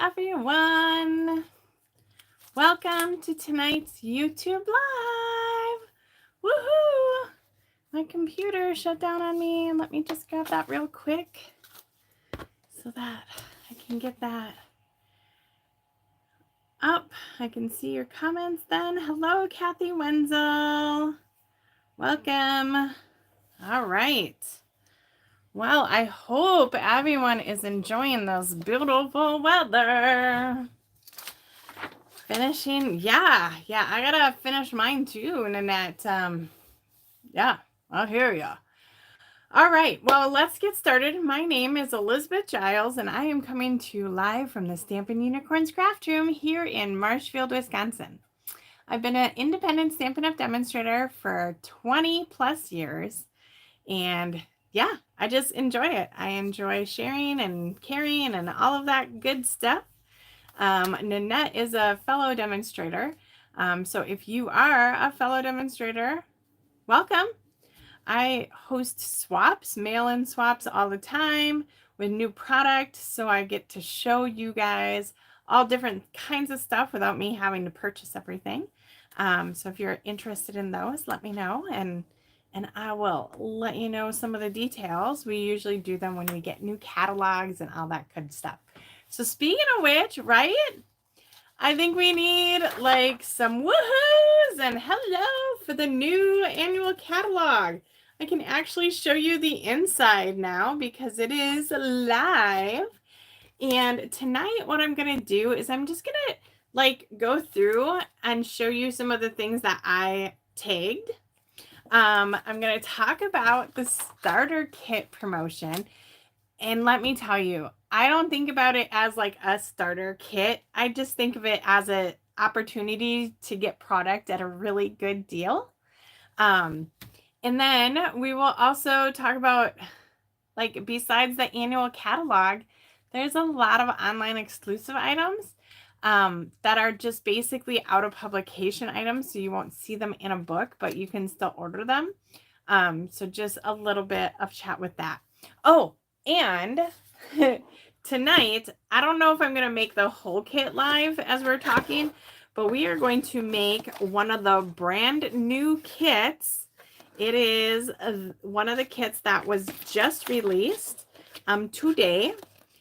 everyone. Welcome to tonight's YouTube Live. Woohoo! My computer shut down on me, and let me just grab that real quick so that I can get that up. I can see your comments then. Hello, Kathy Wenzel. Welcome. All right. Well, I hope everyone is enjoying this beautiful weather. Finishing, yeah, I gotta finish mine too, Nanette. Yeah, I'll hear ya. All right, well, let's get started. My name is Elizabeth Giles, and I am coming to you live from the Stampin' Unicorns Craft Room here in Marshfield, Wisconsin. I've been an independent Stampin' Up! Demonstrator for 20 plus years, and yeah, I just enjoy it. I enjoy sharing and carrying and all of that good stuff. Nanette is a fellow demonstrator. So if you are a fellow demonstrator, welcome. I host swaps, mail-in swaps all the time with new product. So I get to show you guys all different kinds of stuff without me having to purchase everything. So if you're interested in those, let me know and I will let you know some of the details. We usually do them when we get new catalogs and all that good stuff. So speaking of which, right? I think we need like some woohoos and hello for the new annual catalog. I can actually show you the inside now because it is live. And tonight what I'm going to do is I'm just going to like go through and show you some of the things that I tagged. I'm going to talk about the starter kit promotion. And let me tell you, I don't think about it as like a starter kit. I just think of it as an opportunity to get product at a really good deal. And then we will also talk about, like, besides the annual catalog, there's a lot of online exclusive items that are just basically out of publication items. So you won't see them in a book, but you can still order them. So just a little bit of chat with that. Oh, and tonight, I don't know if I'm going to make the whole kit live as we're talking, but we are going to make one of the brand new kits. It is one of the kits that was just released today.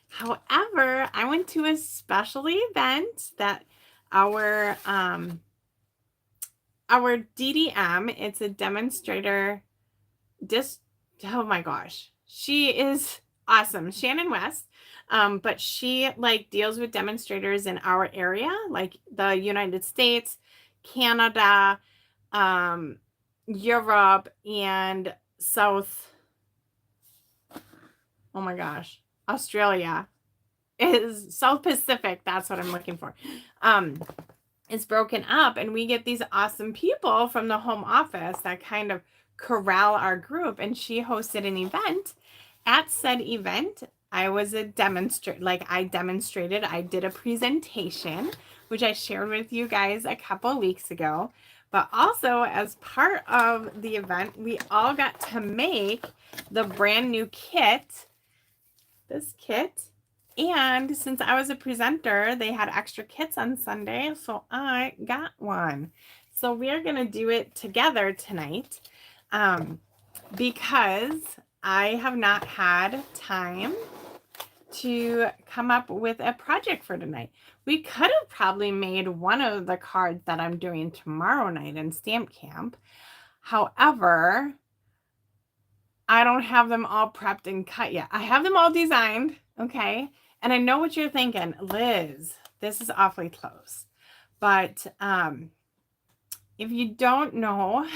However, I went to a special event that our DDM, it's a demonstrator, oh my gosh, she is awesome, Shannon West. But she like deals with demonstrators in our area, like the United States, Canada, Europe, and oh my gosh, Australia is South Pacific. That's what I'm looking for. It's broken up, and we get these awesome people from the home office that kind of corral our group. And she hosted an event. At said event, I was a demonstrator. I demonstrated. I did a presentation, which I shared with you guys a couple weeks ago. But also, as part of the event, we all got to make the brand new kit. This kit. And since I was a presenter, they had extra kits on Sunday, so I got one. So we're going to do it together tonight because I have not had time to come up with a project for tonight. We could have probably made one of the cards that I'm doing tomorrow night in Stamp Camp. However, I don't have them all prepped and cut yet. I have them all designed, okay? And I know what you're thinking, Liz, this is awfully close. But if you don't know,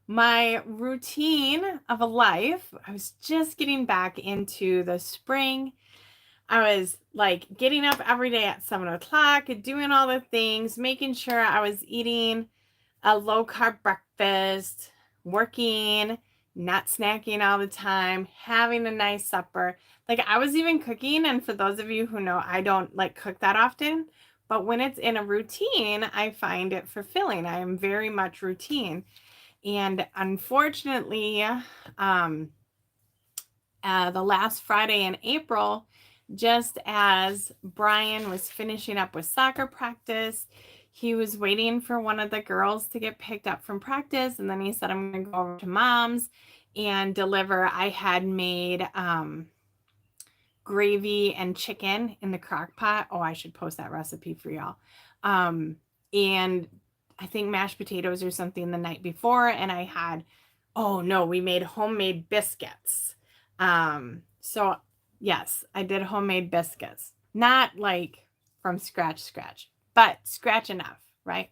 my routine of a life, I was just getting back into the spring. I was like getting up every day at 7 o'clock, doing all the things, making sure I was eating a low-carb breakfast, working, not snacking all the time, having a nice supper. Like I was even cooking, and for those of you who know, I don't like cook that often, but when it's in a routine, I find it fulfilling. I am very much routine. And unfortunately, the last Friday in April, just as Brian was finishing up with soccer practice. He was waiting for one of the girls to get picked up from practice, and then he said, I'm going to go over to mom's and deliver. I had made gravy and chicken in the crock pot. Oh, I should post that recipe for y'all. And I think mashed potatoes or something the night before, and I had, oh no, we made homemade biscuits. So yes, I did homemade biscuits, not like from scratch, but scratch enough, right?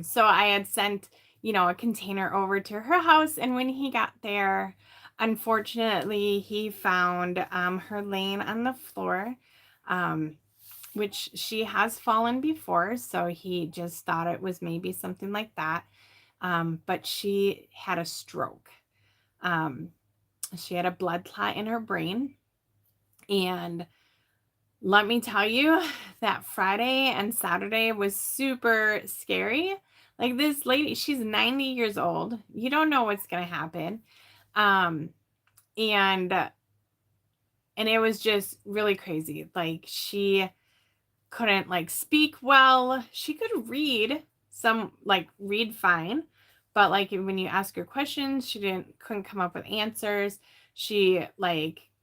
So I had sent, a container over to her house, and when he got there, unfortunately, he found her laying on the floor, which she has fallen before, so he just thought it was maybe something like that. But she had a stroke. She had a blood clot in her brain. And let me tell you, that Friday and Saturday was super scary. Like, this lady, she's 90 years old. You don't know what's going to happen. And it was just really crazy. Like, she couldn't speak well. She could read read fine, but when you ask her questions, she couldn't come up with answers. She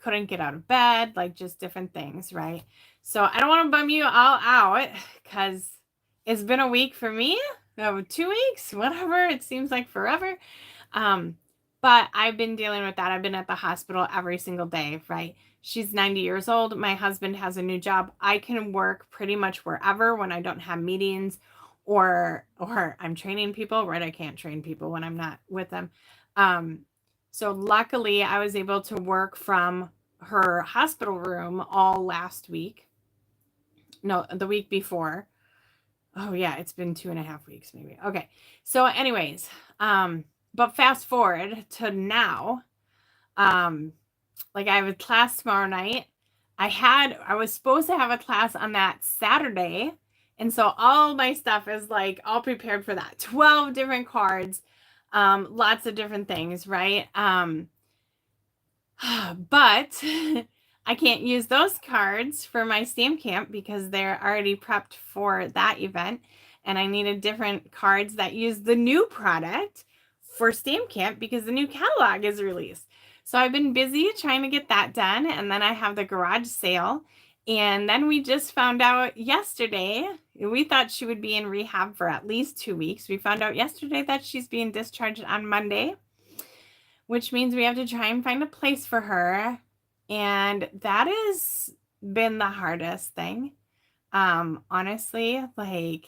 couldn't get out of bed, just different things, right? So I don't want to bum you all out because it's been a week for me. 2 weeks, whatever. It seems like forever. But I've been dealing with that. I've been at the hospital every single day, right? She's 90 years old. My husband has a new job. I can work pretty much wherever when I don't have meetings or I'm training people, right? I can't train people when I'm not with them. So luckily I was able to work from her hospital room all last week. No, the week before. Oh yeah, it's been 2.5 weeks maybe. Okay. So anyways, but fast forward to now, I have a class tomorrow night. I was supposed to have a class on that Saturday. And so all my stuff is all prepared for that. 12 different cards, lots of different things, right? But I can't use those cards for my stamp camp because they're already prepped for that event. And I needed different cards that use the new product for stamp camp because the new catalog is released. So I've been busy trying to get that done. And then I have the garage sale. And then we just found out yesterday, we thought she would be in rehab for at least 2 weeks. We found out yesterday that she's being discharged on Monday, which means we have to try and find a place for her. And that has been the hardest thing. Honestly, I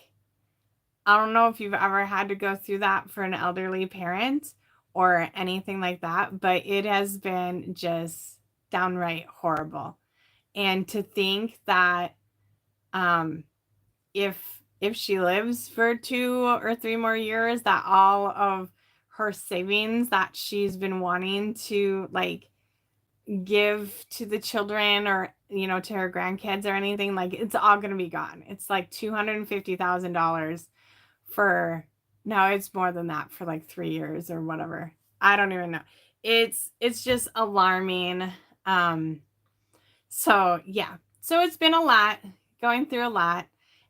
don't know if you've ever had to go through that for an elderly parent or anything like that, but it has been just downright horrible. And to think that if she lives for 2 or 3 more years, that all of her savings that she's been wanting to give to the children or to her grandkids or anything, it's all gonna be gone. It's $250,000 for, no, it's more than that, for 3 years or whatever. I don't even know. It's just alarming. So yeah, so it's been a lot, going through a lot,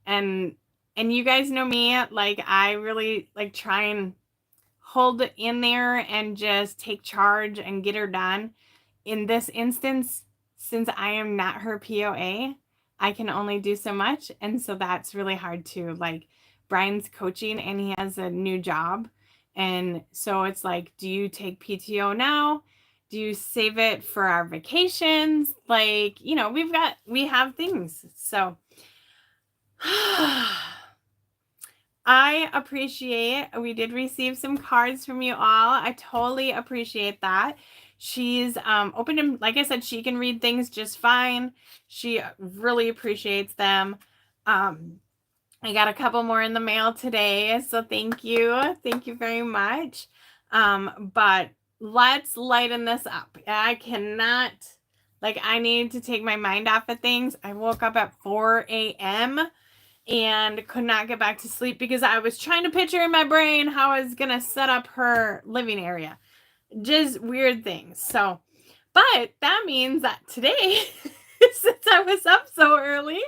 and you guys know me, I really try and hold in there and just take charge and get her done. In this instance, since I am not her POA, I can only do so much. And so that's really hard too. Brian's coaching and he has a new job. And so it's do you take PTO now? Do you save it for our vacations? We have things. So I appreciate, we did receive some cards from you all. I totally appreciate that. She's open to, like I said, she can read things just fine. She really appreciates them. I got a couple more in the mail today, so thank you. Thank you very much. But let's lighten this up. I cannot, I need to take my mind off of things. I woke up at 4 a.m. and could not get back to sleep because I was trying to picture in my brain how I was going to set up her living area. Just weird things. So, but that means that today since I was up so early.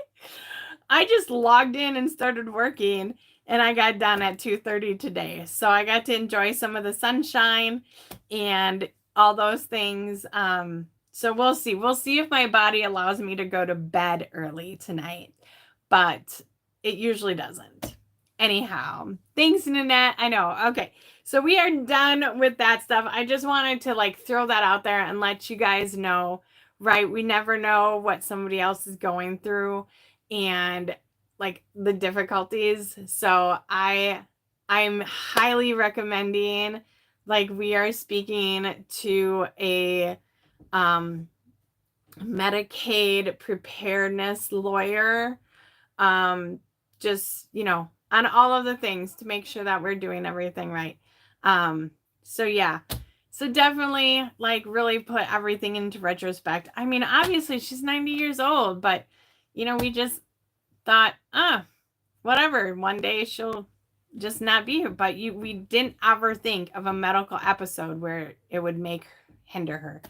I just logged in and started working, and I got done at 2:30 today. So I got to enjoy some of the sunshine and all those things. So we'll see. We'll see if my body allows me to go to bed early tonight, but it usually doesn't. Anyhow, thanks, Nanette. I know. Okay. So we are done with that stuff. I just wanted to like throw that out there and let you guys know, right? We never know what somebody else is going through and like the difficulties. So I'm highly recommending, like, we are speaking to a Medicaid preparedness lawyer, just, on all of the things to make sure that we're doing everything right. So yeah, so definitely like really put everything into retrospect. I mean, obviously she's 90 years old, but we just thought, whatever, one day she'll just not be here. But we didn't ever think of a medical episode where it would hinder her.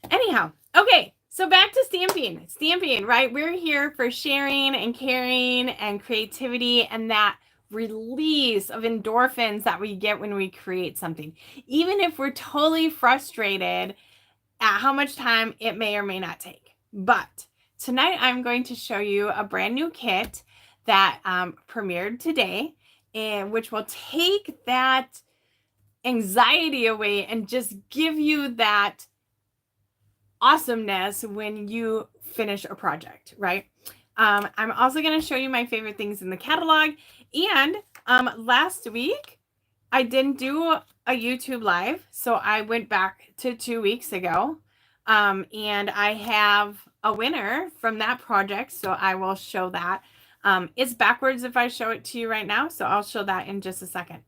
Anyhow, okay, so back to stamping. Stamping, right? We're here for sharing and caring and creativity and that release of endorphins that we get when we create something. Even if we're totally frustrated at how much time it may or may not take. But tonight I'm going to show you a brand new kit that premiered today, and which will take that anxiety away and just give you that awesomeness when you finish a project, right? I'm also going to show you my favorite things in the catalog. And last week, I didn't do a YouTube live, so I went back to 2 weeks ago. And I have a winner from that project, so I will show that. It's backwards if I show it to you right now, so I'll show that in just a second.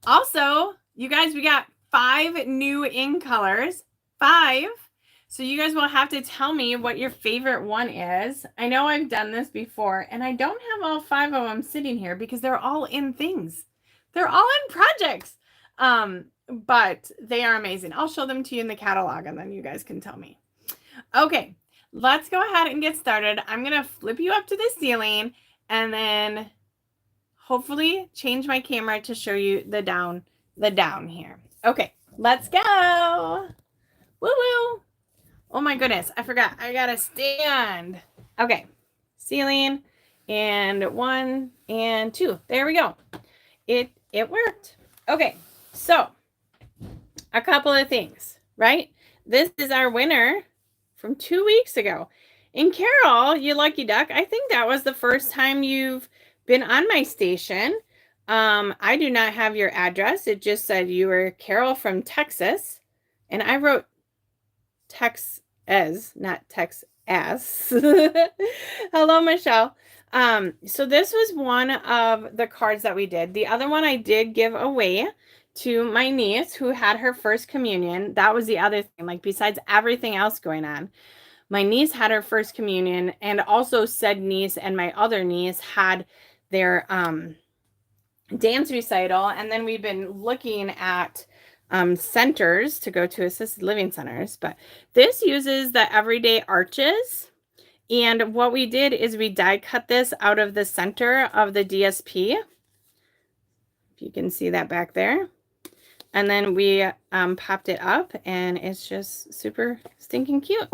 Also, you guys, we got 5 new in colors. 5. So you guys will have to tell me what your favorite one is. I know I've done this before, and I don't have all 5 of them sitting here because they're all in things. They're all in projects. But they are amazing. I'll show them to you in the catalog, and then you guys can tell me. Okay, let's go ahead and get started. I'm going to flip you up to the ceiling, and then hopefully change my camera to show you the down here. Okay, let's go. Woo woo. Oh my goodness, I forgot. I got to stand. Okay, ceiling, and 1 and 2. There we go. It worked. Okay, so a couple of things, right? This is our winner from 2 weeks ago. And Carol, you lucky duck, I think that was the first time you've been on my station. I do not have your address. It just said you were Carol from Texas. And I wrote Texas, not Texas. Hello, Michelle. So this was one of the cards that we did. The other one I did give away to my niece who had her first communion. That was the other thing. Like, besides everything else going on, my niece had her first communion, and also said niece and my other niece had their dance recital. And then we've been looking at centers to go to assisted living centers. But this uses the everyday arches. And what we did is we die cut this out of the center of the DSP. If you can see that back there. And then we popped it up, and it's just super stinking cute.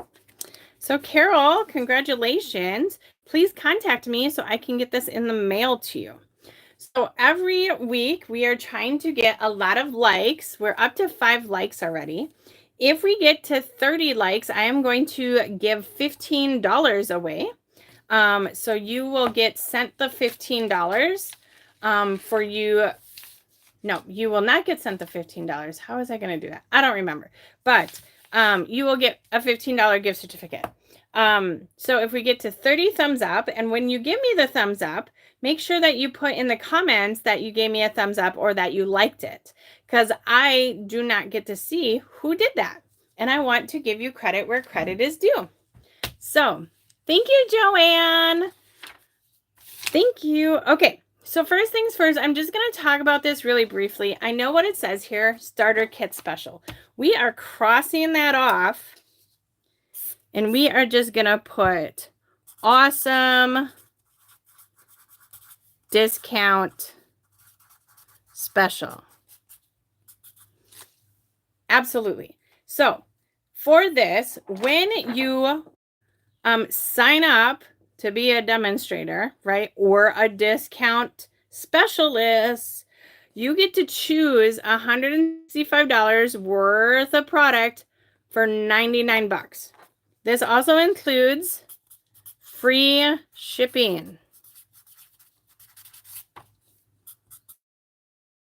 So Carol, congratulations. Please contact me so I can get this in the mail to you. So every week we are trying to get a lot of likes. We're up to 5 likes already. If we get to 30 likes, I am going to give $15 away. So you will get sent the $15 for you. No, you will not get sent the $15. How was I going to do that? I don't remember. But you will get a $15 gift certificate. So if we get to 30 thumbs up, and when you give me the thumbs up, make sure that you put in the comments that you gave me a thumbs up or that you liked it, because I do not get to see who did that. And I want to give you credit where credit is due. So thank you, Joanne. Thank you. Okay. So first things first, I'm just going to talk about this really briefly. I know what it says here, starter kit special. We are crossing that off And we are just going to put awesome discount special. Absolutely. So for this, when you sign up to be a demonstrator, right, or a discount specialist, you get to choose $165 worth of product for 99 bucks. This also includes free shipping.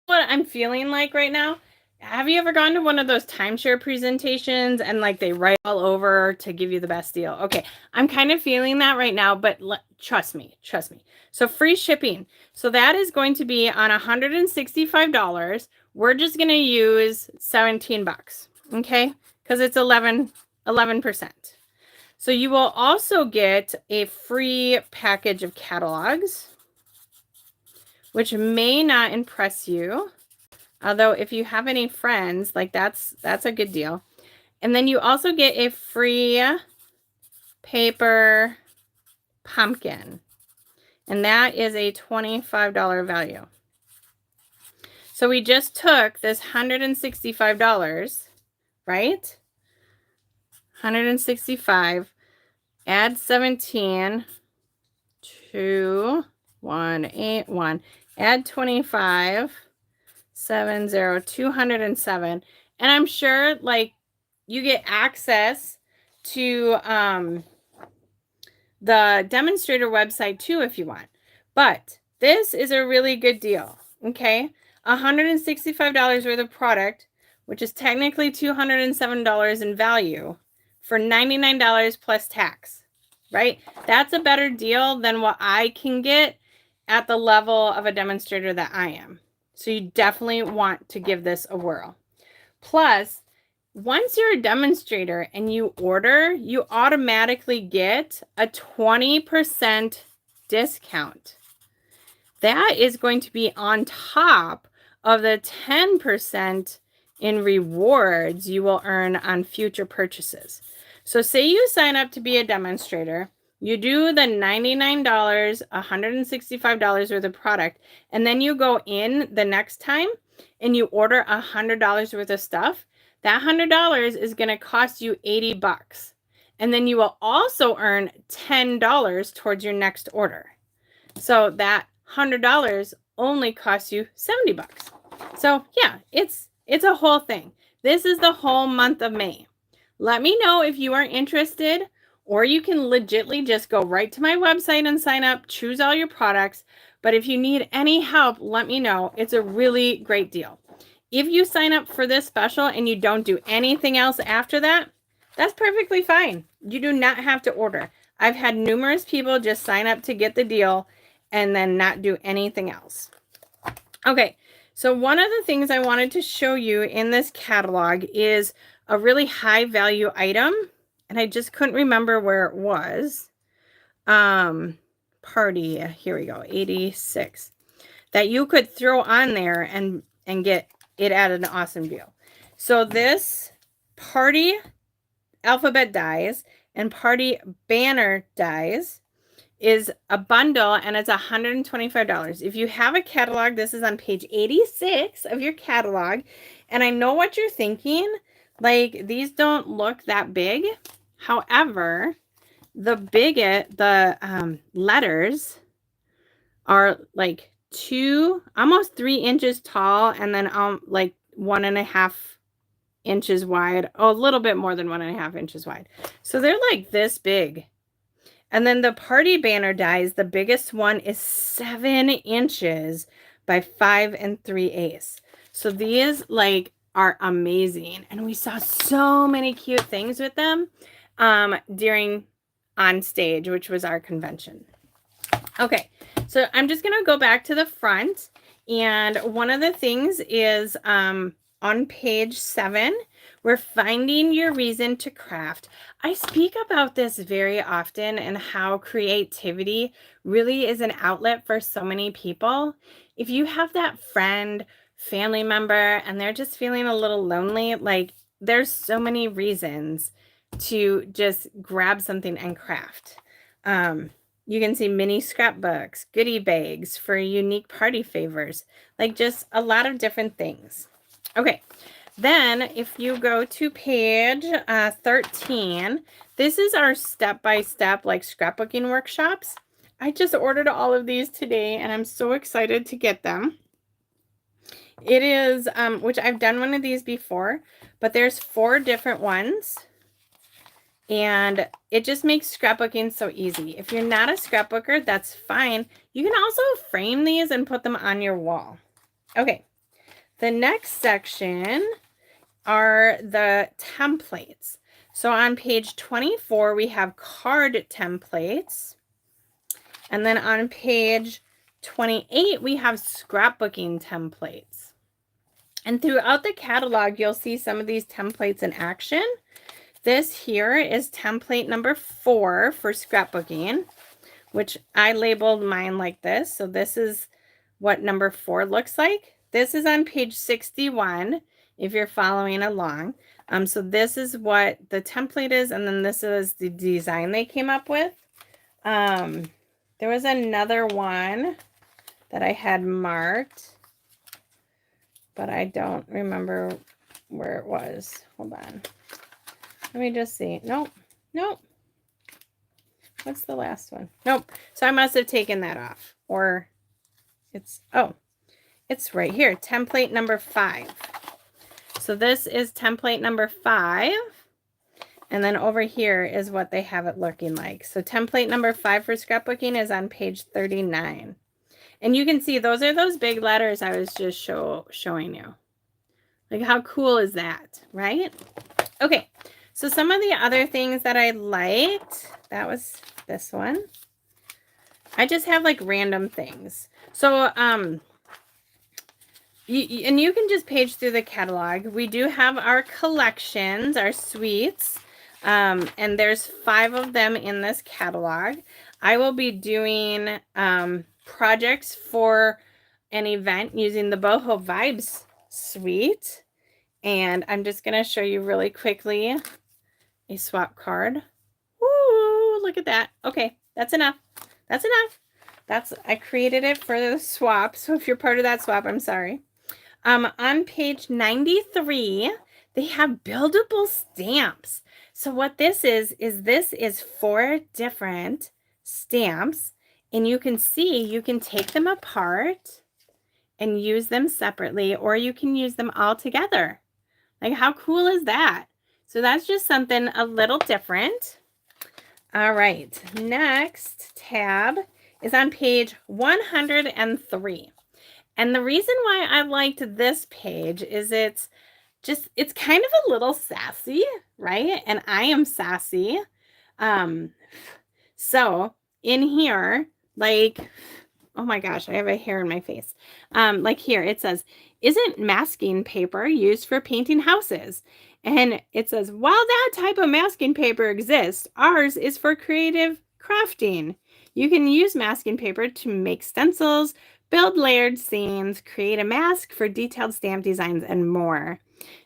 What I'm feeling like right now, have you ever gone to one of those timeshare presentations and like they write all over to give you the best deal? Okay, I'm kind of feeling that right now, but trust me. So free shipping. So that is going to be on $165. We're just going to use 17 bucks, okay? Because it's 11%. So you will also get a free package of catalogs, which may not impress you. Although if you have any friends, like that's a good deal. And then you also get a free paper pumpkin. And that is a $25 value. So we just took this $165, right? 165, add 17 to 181, add 25, 207. And I'm sure like you get access to the demonstrator website too if you want. But this is a really good deal, okay? $165 worth of product, which is technically $207 in value for $99 plus tax, right? That's a better deal than what I can get at the level of a demonstrator that I am. So you definitely want to give this a whirl. Plus, once you're a demonstrator and you order, you automatically get a 20% discount. That is going to be on top of the 10% in rewards you will earn on future purchases. So say you sign up to be a demonstrator, you do the $99, $165 worth of product, and then you go in the next time and you order $100 worth of stuff. That $100 is going to cost you 80 bucks. And then you will also earn $10 towards your next order. So that $100 only costs you 70 bucks. So yeah, it's a whole thing. This is the whole month of May. Let me know if you are interested, or you can legitly just go right to my website and sign up, choose all your products. But if you need any help, let me know. It's a really great deal. If you sign up for this special and you don't do anything else after that, that's perfectly fine. You do not have to order. I've had numerous people just sign up to get the deal and then not do anything else. Okay, so one of the things I wanted to show you in this catalog is a really high value item, and I just couldn't remember where it was. Party, here we go, 86. That you could throw on there and get it at an awesome deal. So this party alphabet dies and party banner dies is a bundle, and it's $125. If you have a catalog, this is on page 86 of your catalog. And I know what you're thinking, like these don't look that big. However, the letters are like almost 3 inches tall, and then like 1.5 inches wide. Oh, a little bit more than 1.5 inches wide. So they're like this big. And then the party banner dies, the biggest one is 7 inches by 5 3/8. So these like are amazing. And we saw so many cute things with them during on stage, which was our convention. Okay, so I'm just going to go back to the front. And one of the things is on page 7, we're finding your reason to craft. I speak about this very often and how creativity really is an outlet for so many people. If you have that friend, family member, and they're just feeling a little lonely, like there's so many reasons to just grab something and craft. You can see mini scrapbooks, goodie bags for unique party favors, like just a lot of different things. Okay, then if you go to page 13, this is our step-by-step like scrapbooking workshops. I just ordered all of these today and I'm so excited to get them. It is, which I've done one of these before, but there's 4 different ones. And it just makes scrapbooking so easy. If you're not a scrapbooker, that's fine. You can also frame these and put them on your wall. Okay, the next section are the templates. So on page 24, we have card templates. And then on page 28, we have scrapbooking templates. And throughout the catalog, you'll see some of these templates in action. This here is template number 4 for scrapbooking, which I labeled mine like this. So this is what number 4 looks like. This is on page 61 if you're following along. So this is what the template is, and then this is the design they came up with. There was another one that I had marked, but I don't remember where it was. Hold on. Let me just see. Nope. What's the last one? Nope. So I must have taken that off. Or it's right here. Template number 5. So this is template number 5. And then over here is what they have it looking like. So template number 5 for scrapbooking is on page 39. And you can see those are those big letters I was just showing you. Like how cool is that, right? Okay. So some of the other things that I liked, that was this one. I just have like random things. So, you can just page through the catalog. We do have our collections, our suites, and there's 5 of them in this catalog. I will be doing projects for an event using the Boho Vibes suite. And I'm just going to show you really quickly a swap card. Woo, look at that. Okay, that's enough. That's enough. I created it for the swap. So if you're part of that swap, I'm sorry. On page 93, they have buildable stamps. So what this is this is 4 different stamps. And you can see, you can take them apart and use them separately, or you can use them all together. Like how cool is that? So that's just something a little different. All right, next tab is on page 103. And the reason why I liked this page is it's kind of a little sassy, right? And I am sassy. So in here, like, oh my gosh, I have a hair in my face. Like here, it says, isn't masking paper used for painting houses? And it says, while that type of masking paper exists, ours is for creative crafting. You can use masking paper to make stencils, build layered scenes, create a mask for detailed stamp designs, and more.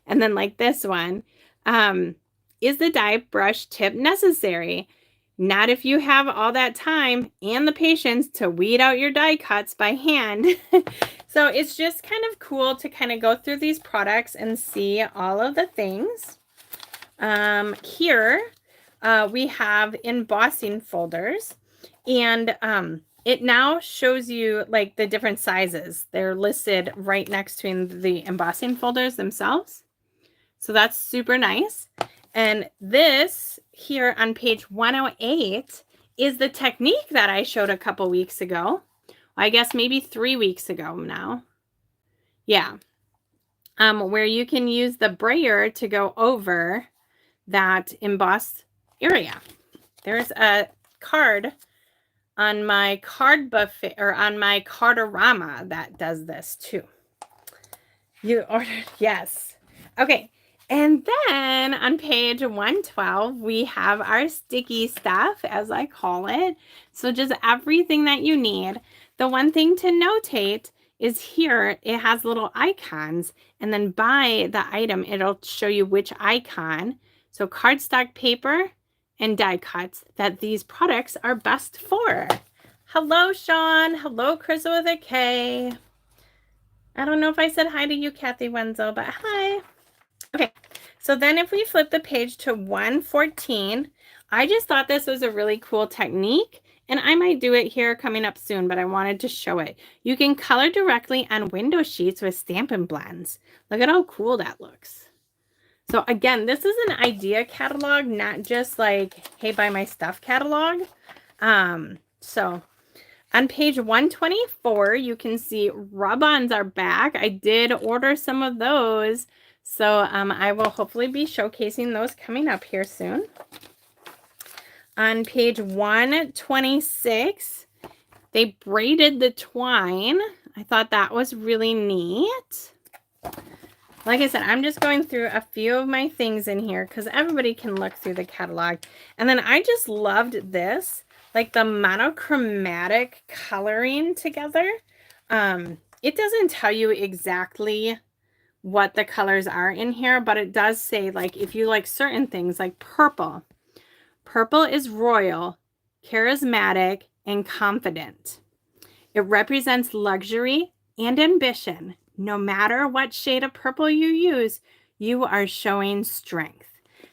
And then like this one, is the die brush tip necessary? Not if you have all that time and the patience to weed out your die cuts by hand. So it's just kind of cool to kind of go through these products and see all of the things. Here we have embossing folders, and it now shows you like the different sizes. They're listed right next to the embossing folders themselves. So that's super nice. And this here on page 108 is the technique that I showed a couple weeks ago. I guess maybe 3 weeks ago now. Yeah. Where you can use the brayer to go over that embossed area. There's a card on my card buffet, or on my Cardorama, that does this too. You ordered, yes. Okay. And then on page 112, we have our sticky stuff, as I call it. So just everything that you need. The one thing to notate is here, it has little icons, and then by the item, it'll show you which icon. so cardstock paper and die cuts, that these products are best for. Hello, Sean. Hello, Crystal with a K. I don't know if I said hi to you, Kathy Wenzel, but hi. Okay, so then if we flip the page to 114, I just thought this was a really cool technique, and I might do it here coming up soon, but I wanted to show it. You can color directly on window sheets with Stampin' blends. Look at how cool that looks. So again, this is an idea catalog, not just like, hey, buy my stuff catalog. So on page 124, you can see rub-ons are back. I did order some of those. So I will hopefully be showcasing those coming up here soon. On page 126, they braided the twine. I thought that was really neat. Like I said, I'm just going through a few of my things in here because everybody can look through the catalog. And then I just loved this, like the monochromatic coloring together. It doesn't tell you exactly what the colors are in here, but it does say, like, if you like certain things, like purple. Purple is royal, charismatic, and confident. It represents luxury and ambition. No matter what shade of purple you use, you are showing strength.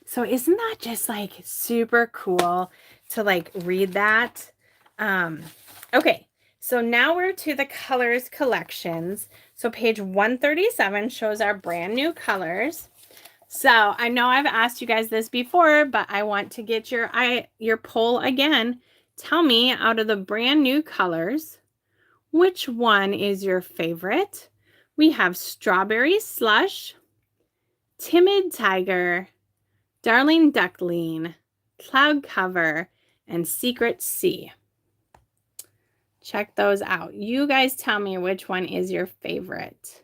So isn't that just like super cool to like read that? Okay, so now we're to the colors collections. So page 137 shows our brand new colors. So I know I've asked you guys this before, but I want to get your poll again. Tell me, out of the brand new colors, which one is your favorite? We have Strawberry Slush, Timid Tiger, Darling Duckling, Cloud Cover, and Secret Sea. Check those out. You guys tell me which one is your favorite.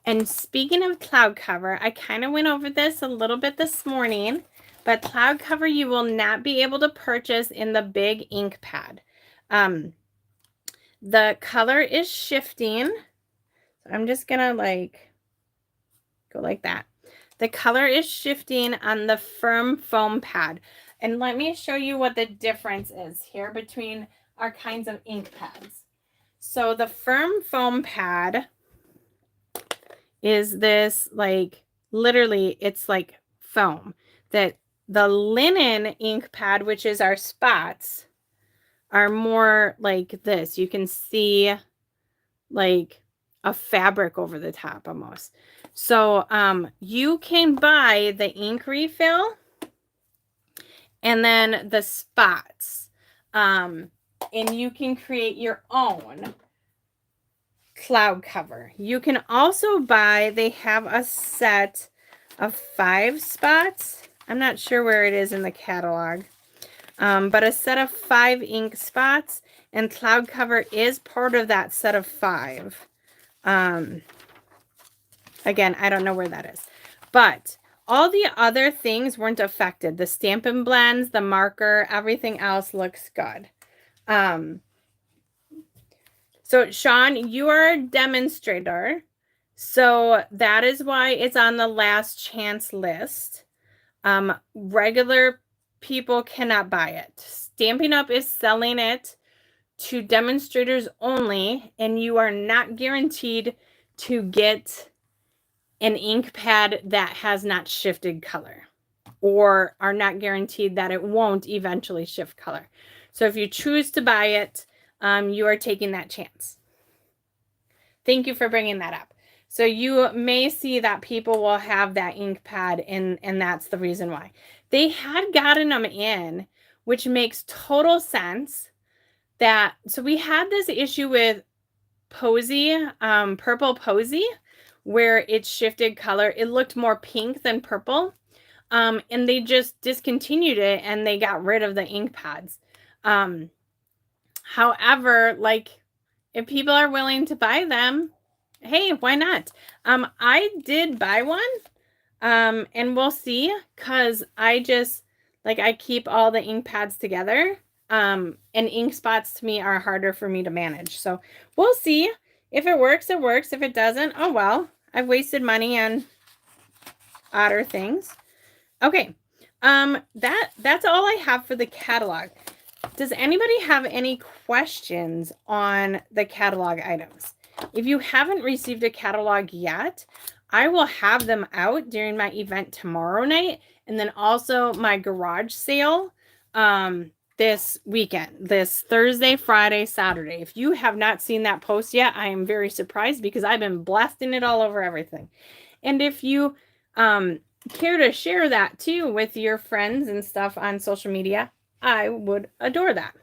And speaking of Cloud Cover, I kind of went over this a little bit this morning, but Cloud Cover you will not be able to purchase in the big ink pad. The color is shifting. I'm just gonna like go like that. The color is shifting on the firm foam pad. And let me show you what the difference is here between our kinds of ink pads. So the firm foam pad is this, like, literally it's like foam. That the linen ink pad, which is our spots, are more like this. You can see like a fabric over the top almost. So you can buy the ink refill and then the spots, and you can create your own Cloud Cover. You can also buy, they have a set of 5 spots. I'm not sure where it is in the catalog, but a set of 5 ink spots, and Cloud Cover is part of that set of 5. Again, I don't know where that is, but all the other things weren't affected. The Stampin' blends, the marker, everything else looks good. So Sean, you are a demonstrator, so that is why it's on the last chance list. Regular people cannot buy it. Stampin' Up! Is selling it to demonstrators only, and you are not guaranteed to get an ink pad that has not shifted color, or are not guaranteed that it won't eventually shift color. So if you choose to buy it, you are taking that chance. Thank you for bringing that up. So you may see that people will have that ink pad, and that's the reason why. They had gotten them in, which makes total sense. So we had this issue with Posy, Purple Posy, where it shifted color. It looked more pink than purple. And they just discontinued it and they got rid of the ink pads. However, like, if people are willing to buy them, hey, why not? I did buy one, and we'll see, because I just, like, I keep all the ink pads together, and ink spots to me are harder for me to manage. So we'll see. If it works, it works. If it doesn't, oh well. I've wasted money on odder things. Okay. That's all I have for the catalog. Does anybody have any questions on the catalog items? If you haven't received a catalog yet, I will have them out during my event tomorrow night, and then also my garage sale this weekend, this Thursday, Friday, Saturday. If you have not seen that post yet, I am very surprised because I've been blasting it all over everything. And if you care to share that too with your friends and stuff on social media, I would adore that.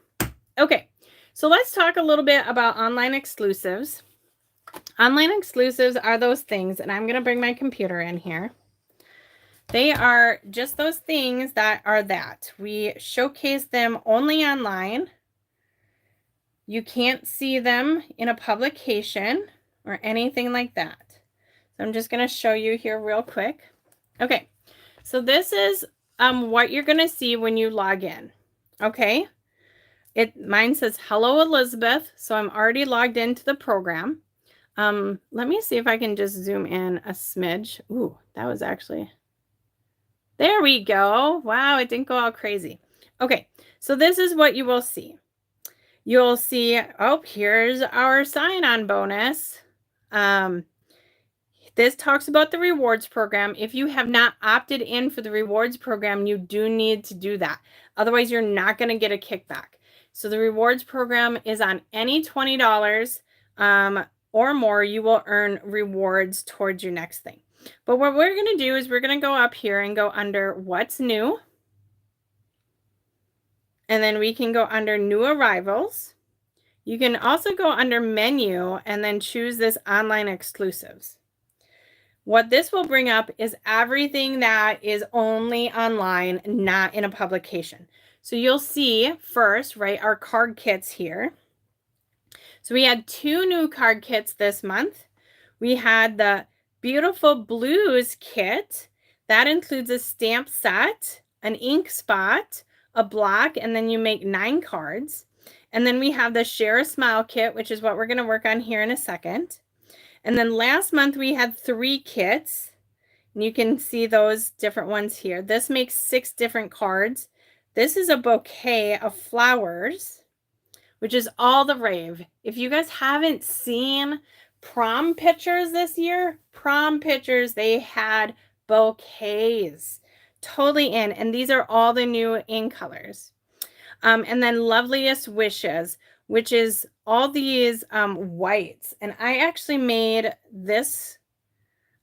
Okay, so let's talk a little bit about online exclusives. Online exclusives are those things, and I'm going to bring my computer in here. They are just those things that are that. We showcase them only online. You can't see them in a publication or anything like that. So I'm just going to show you here real quick. Okay, so this is what you're going to see when you log in. Okay, mine says hello Elizabeth, so I'm already logged into the program. Let me see if I can just zoom in a smidge. Ooh, that was actually, there we go. Wow, it didn't go all crazy. Okay, so this is what you will see. You'll see, oh, here's our sign-on bonus. This talks about the rewards program. If you have not opted in for the rewards program, you do need to do that. Otherwise, you're not going to get a kickback. So the rewards program is on any $20 or more, you will earn rewards towards your next thing. But what we're going to do is we're going to go up here and go under what's new. And then we can go under new arrivals. You can also go under menu and then choose this online exclusives. What this will bring up is everything that is only online, not in a publication. So you'll see first, right, our card kits here. So we had 2 new card kits this month. We had the Beautiful Blues kit. That includes a stamp set, an ink spot, a block, and then you make 9 cards. And then we have the Share a Smile kit, which is what we're going to work on here in a second. And then last month we had 3 kits. And you can see those different ones here. This makes 6 different cards. This is a bouquet of flowers, which is all the rave. If you guys haven't seen prom pictures this year, prom pictures, they had bouquets. Totally in. And these are all the new in colors. And then Loveliest Wishes, which is all these whites. And I actually made this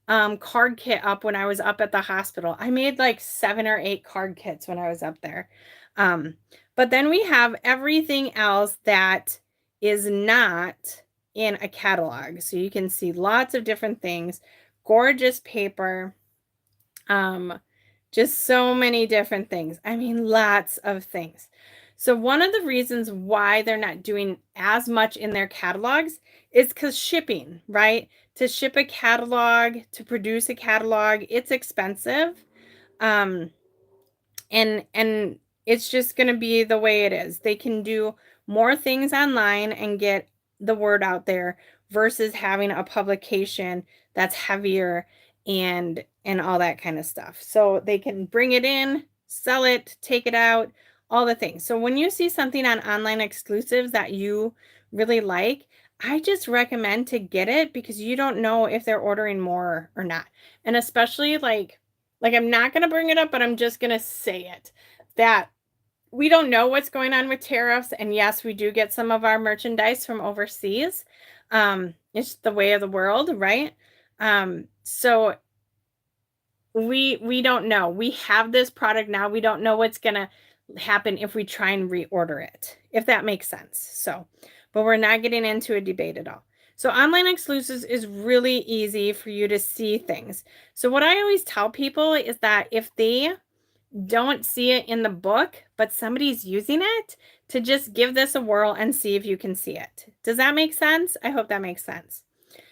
card kit up when I was up at the hospital. I made like 7 or 8 card kits when I was up there. But then we have everything else that is not in a catalog. So you can see lots of different things, gorgeous paper, just so many different things. I mean, lots of things. So one of the reasons why they're not doing as much in their catalogs is because shipping, right? To ship a catalog, to produce a catalog, it's expensive. And it's just going to be the way it is. They can do more things online and get the word out there versus having a publication that's heavier and all that kind of stuff. So they can bring it in, sell it, take it out, all the things. So when you see something on online exclusives that you really like, I just recommend to get it because you don't know if they're ordering more or not. And especially like I'm not going to bring it up, but I'm just going to say it, that we don't know what's going on with tariffs. And yes, we do get some of our merchandise from overseas. It's the way of the world, right? So we don't know. We have this product now. We don't know what's going to happen if we try and reorder it, if that makes sense. So, but we're not getting into a debate at all. So online exclusives is really easy for you to see things. So what I always tell people is that if they don't see it in the book, but somebody's using it, to just give this a whirl and see if you can see it. Does that make sense? I hope that makes sense.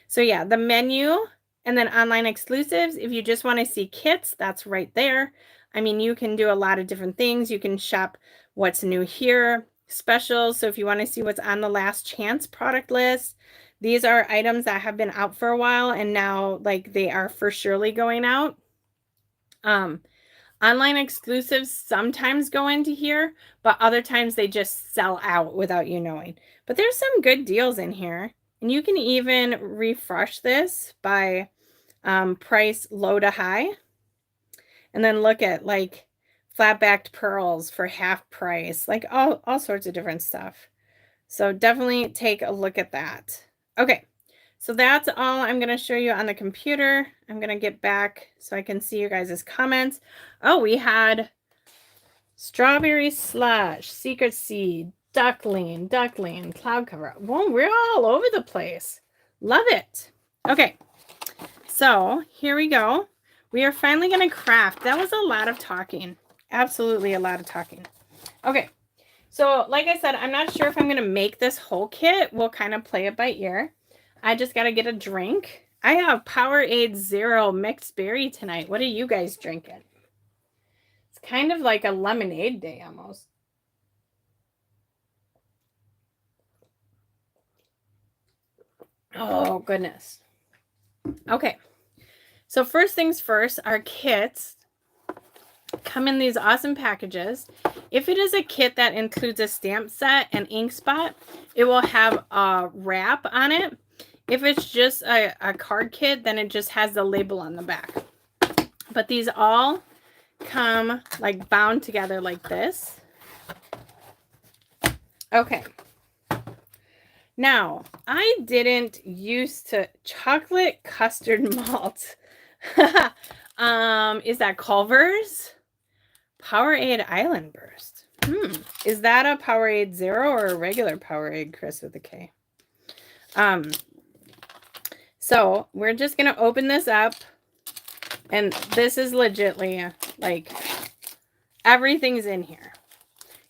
So yeah, the menu and then online exclusives. If you just want to see kits, that's right there. I mean, you can do a lot of different things. You can shop what's new here, specials. So if you want to see what's on the last chance product list, these are items that have been out for a while and now like they are for surely going out. Online exclusives sometimes go into here, but other times they just sell out without you knowing. But there's some good deals in here. And you can even refresh this by price low to high. And then look at like flat-backed pearls for half price, like all sorts of different stuff. So definitely take a look at that. Okay, so that's all I'm going to show you on the computer. I'm going to get back so I can see you guys' comments. Oh, we had strawberry slush, secret seed, duckling, cloud cover. Well, we're all over the place. Love it. Okay, so here we go. We are finally going to craft. That was a lot of talking. Absolutely a lot of talking. Okay, so like I said, I'm not sure if I'm going to make this whole kit. We'll kind of play it by ear. I just got to get a drink. I have Powerade Zero mixed berry tonight. What are you guys drinking? It's kind of like a lemonade day almost. Oh, goodness. Okay. So first things first, our kits come in these awesome packages. If it is a kit that includes a stamp set and ink spot, it will have a wrap on it. If it's just a card kit, then it just has the label on the back. But these all come like bound together like this. Okay. Now, I didn't used to chocolate custard malt. Is that Culver's? Powerade Island Burst. Is that a Powerade Zero or a regular Powerade, Chris with a K? So we're just gonna open this up, and this is legitly like everything's in here.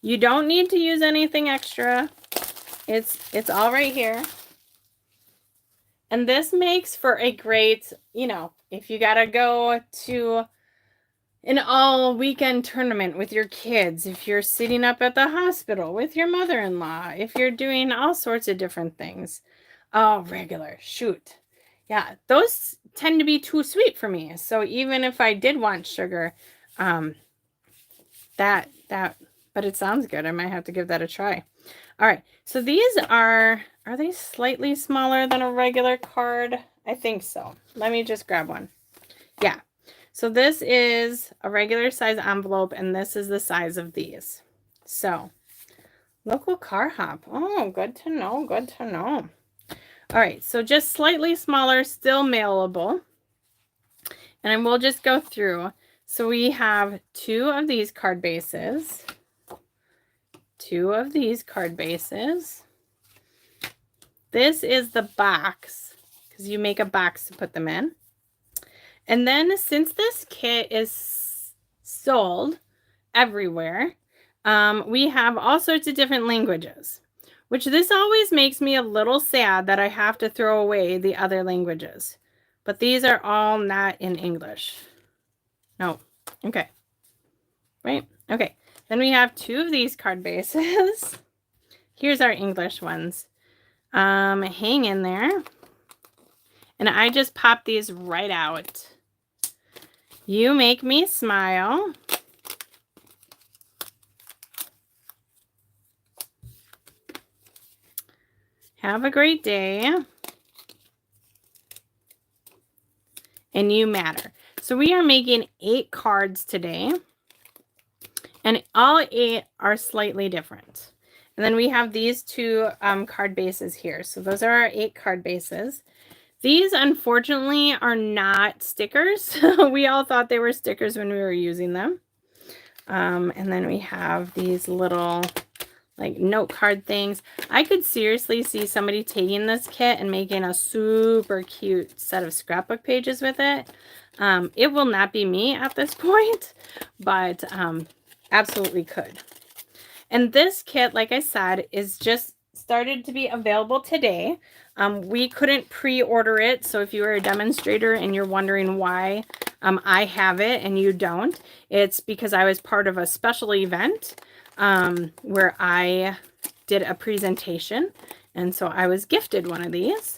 You don't need to use anything extra. It's all right here. And this makes for a great, you know, if you gotta go to an all weekend tournament with your kids, if you're sitting up at the hospital with your mother-in-law, if you're doing all sorts of different things. Oh, regular, shoot. Yeah, those tend to be too sweet for me. So even if I did want sugar, but it sounds good. I might have to give that a try. All right, so these are they slightly smaller than a regular card? I think so. Let me just grab one. Yeah. So this is a regular size envelope, and this is the size of these. So, local car hop. Oh, good to know, good to know. All right, so just slightly smaller, still mailable. And I will just go through. So we have 2 of these card bases. 2 of these card bases. This is the box, because you make a box to put them in. And then since this kit is sold everywhere, we have all sorts of different languages, which this always makes me a little sad that I have to throw away the other languages. But these are all not in English. No. Okay. Right? Okay. Then we have 2 of these card bases. Here's our English ones. Hang in there. And I just pop these right out. You make me smile. Have a great day. And you matter. So we are making 8 cards today. And all 8 are slightly different. And then we have these 2 card bases here. So those are our 8 card bases. These, unfortunately, are not stickers. We all thought they were stickers when we were using them. And then we have these little, like, note card things. I could seriously see somebody taking this kit and making a super cute set of scrapbook pages with it. It will not be me at this point, but absolutely could. And this kit, like I said, is just started to be available today. We couldn't pre-order it, so if you are a demonstrator and you're wondering why I have it and you don't, it's because I was part of a special event where I did a presentation, and so I was gifted one of these.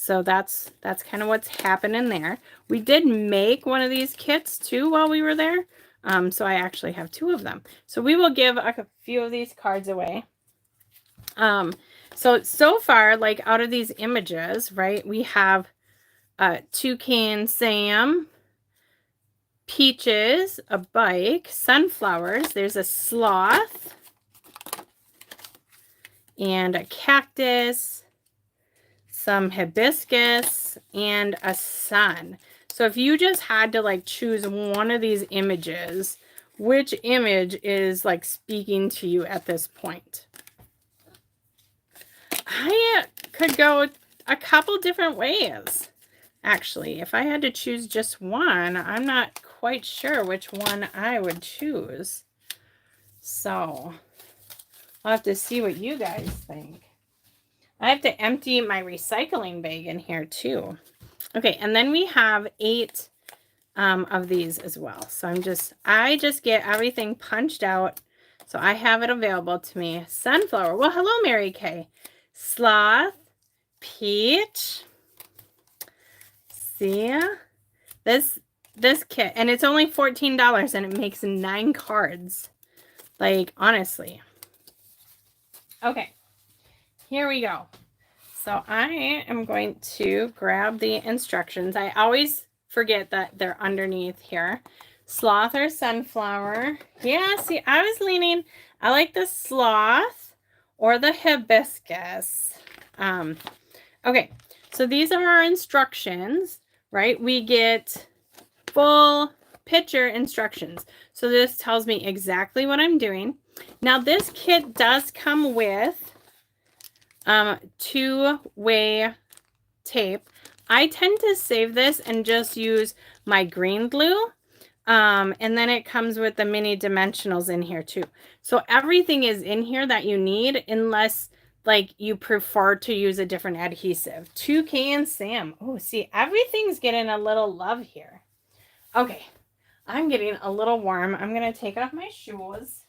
So that's kind of what's happening there. We did make one of these kits too while we were there. So I actually have 2 of them. So we will give a few of these cards away. So far, like out of these images, right, we have Toucan Sam, peaches, a bike, sunflowers, there's a sloth, and a cactus, some hibiscus, and a sun. So if you just had to like choose one of these images, which image is like speaking to you at this point? I could go a couple different ways. Actually, if I had to choose just one, I'm not quite sure which one I would choose. So I'll have to see what you guys think. I have to empty my recycling bag in here too. Okay, and then we have 8 of these as well. So I just get everything punched out. So I have it available to me. Sunflower. Well, hello, Mary Kay. Sloth, peach. See this kit, and it's only $14, and it makes 9 cards. Like, honestly. Okay, here we go. So I am going to grab the instructions. I always forget that they're underneath here. Sloth or sunflower. Yeah, see, I was leaning. I like the sloth or the hibiscus. Okay, so these are our instructions, right? We get full picture instructions. So this tells me exactly what I'm doing. Now this kit does come with 2-way tape. I tend to save this and just use my green glue. And then it comes with the mini dimensionals in here too. So everything is in here that you need, unless like you prefer to use a different adhesive. Toucan Sam. Oh, see, everything's getting a little love here. Okay, I'm getting a little warm. I'm going to take off my shoes.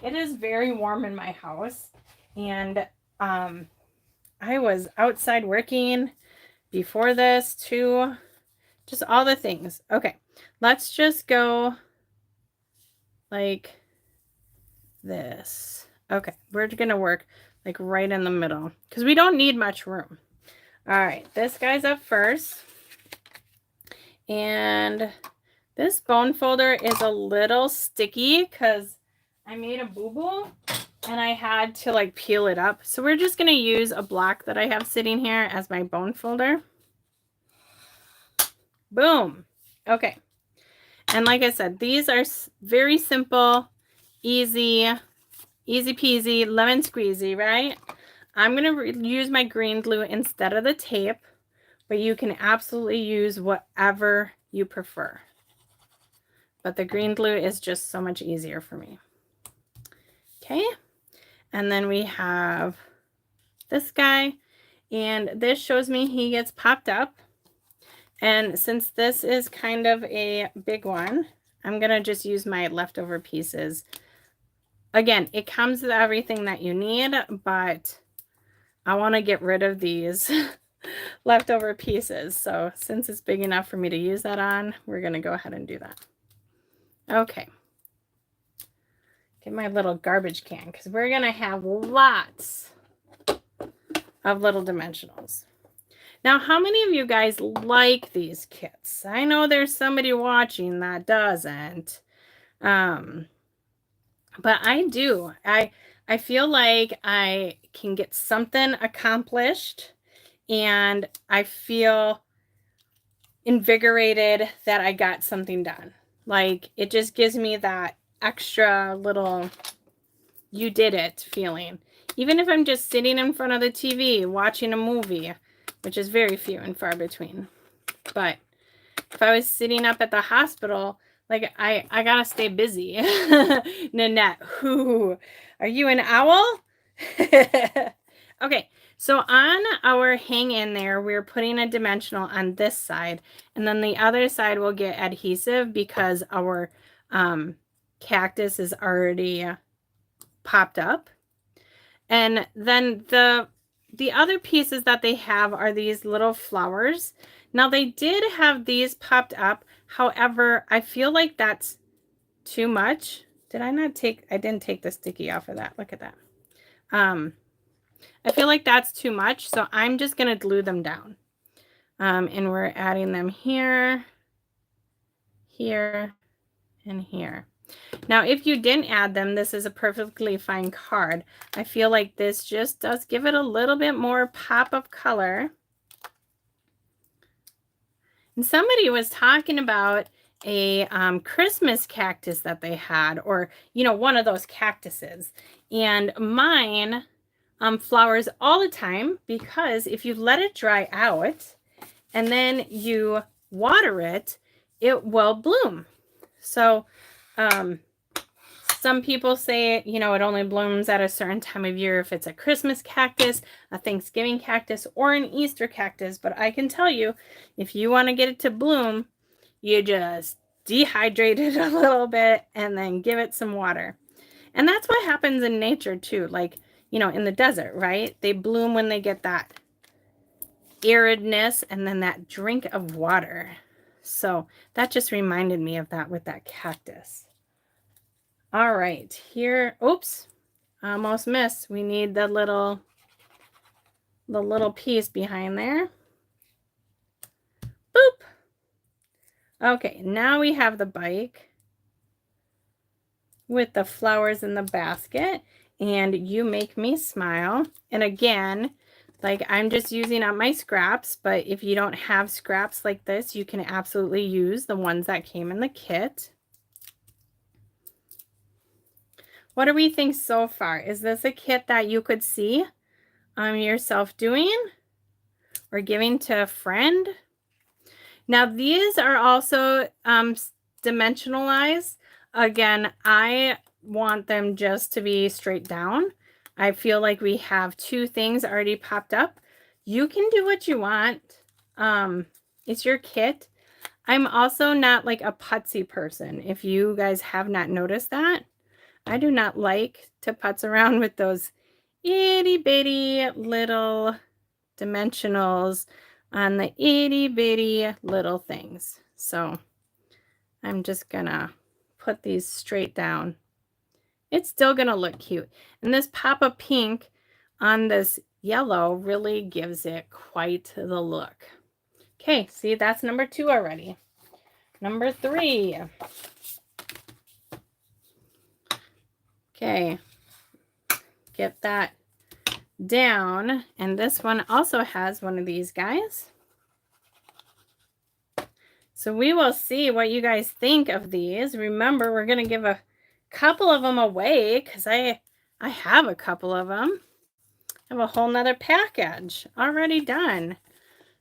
It is very warm in my house. And I was outside working before this too. Just all the things. Okay, let's just go like this. Okay, we're going to work like right in the middle because we don't need much room. All right, this guy's up first. And this bone folder is a little sticky because I made a boo-boo and I had to like peel it up. So we're just going to use a block that I have sitting here as my bone folder. Boom. Okay. And like I said, these are very simple, easy peasy, lemon squeezy, right? I'm going to use my green glue instead of the tape, but you can absolutely use whatever you prefer. But the green glue is just so much easier for me. Okay. And then we have this guy, and this shows me he gets popped up. And since this is kind of a big one, I'm going to just use my leftover pieces. Again, it comes with everything that you need, but I want to get rid of these leftover pieces. So since it's big enough for me to use that on, we're going to go ahead and do that. Okay. Get my little garbage can because we're going to have lots of little dimensionals. Now, how many of you guys like these kits? I know there's somebody watching that doesn't. But I do. I feel like I can get something accomplished, and I feel invigorated that I got something done. Like, it just gives me that extra little you did it feeling. Even if I'm just sitting in front of the TV watching a movie, which is very few and far between. But if I was sitting up at the hospital, like I gotta stay busy. Nanette, who are you, an owl? Okay, so on our hang in there, we're putting a dimensional on this side, and then the other side will get adhesive because our cactus is already popped up. And then the the other pieces that they have are these little flowers. Now they did have these popped up. However, I feel like that's too much. Did I not take, I didn't take the sticky off of that. Look at that. I feel like that's too much. So I'm just going to glue them down. And we're adding them here, here, and here. Now, if you didn't add them, this is a perfectly fine card. I feel like this just does give it a little bit more pop of color. And somebody was talking about a Christmas cactus that they had, or, you know, one of those cactuses. And mine flowers all the time, because if you let it dry out and then you water it, it will bloom. So some people say, you know, it only blooms at a certain time of year if it's a Christmas cactus, a Thanksgiving cactus, or an Easter cactus. But I can tell you, if you want to get it to bloom, you just dehydrate it a little bit and then give it some water. And that's what happens in nature too. Like, you know, in the desert, right? They bloom when they get that aridness and then that drink of water. So that just reminded me of that with that cactus. All right, here, oops, almost missed. We need the little piece behind there. Boop. Okay, now we have the bike with the flowers in the basket, and you make me smile. And again, like, I'm just using up my scraps, but if you don't have scraps like this, you can absolutely use the ones that came in the kit. What do we think so far? Is this a kit that you could see yourself doing or giving to a friend? Now, these are also dimensionalized. Again, I want them just to be straight down. I feel like we have two things already popped up. You can do what you want. It's your kit. I'm also not like a putsy person. If you guys have not noticed that, I do not like to putz around with those itty bitty little dimensionals on the itty bitty little things. So I'm just gonna put these straight down. It's still gonna look cute. And this pop of pink on this yellow really gives it quite the look. Okay, see, that's number 2 already. Number 3. Okay, get that down. And this one also has one of these guys. So we will see what you guys think of these. Remember, we're going to give a couple of them away because I have a couple of them. I have a whole nother package already done.